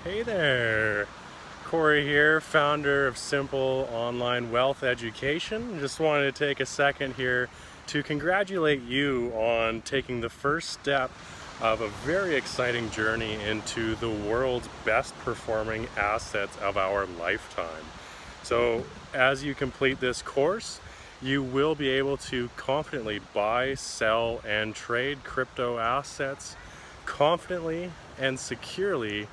Hey there, Corey here, founder of Simple Online Wealth Education. Just wanted to take a second here to congratulate you on taking the first step of a very exciting journey into the world's best performing assets of our lifetime. So as you complete this course, you will be able to confidently buy, sell, and trade crypto assets confidently and securely,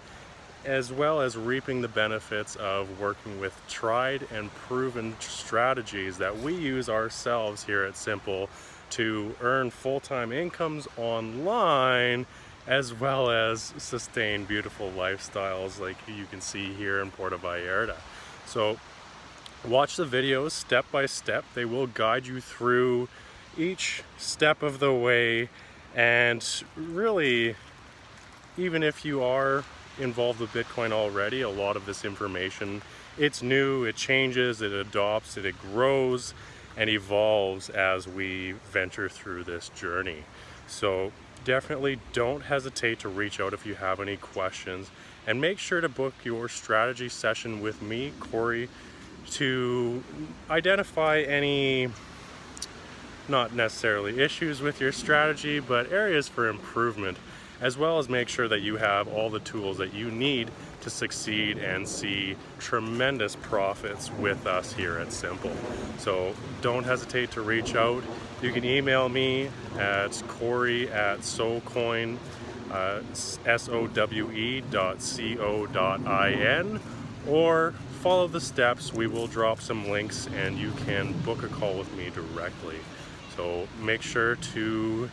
as well as reaping the benefits of working with tried and proven strategies that we use ourselves here at Simple to earn full-time incomes online, as well as sustain beautiful lifestyles like you can see here in Puerto Vallarta. So watch the videos step by step. They will guide you through each step of the way, and really, even if you are involved with Bitcoin already, a lot of this information, it's new, it changes, it adopts, it grows and evolves as we venture through this journey. So definitely don't hesitate to reach out if you have any questions, and make sure to book your strategy session with me, Corey, to identify any, not necessarily issues with your strategy, but areas for improvement, as well as make sure that you have all the tools that you need to succeed and see tremendous profits with us here at Simple. So don't hesitate to reach out. You can email me at corey@sowecoin, SOWE.co.in, or follow the steps. We will drop some links and you can book a call with me directly. So make sure to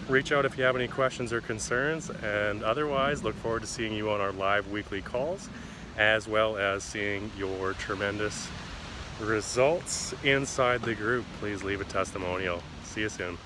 reach out if you have any questions or concerns, and otherwise look forward to seeing you on our live weekly calls, as well as seeing your tremendous results inside the group. Please leave a testimonial. See you soon.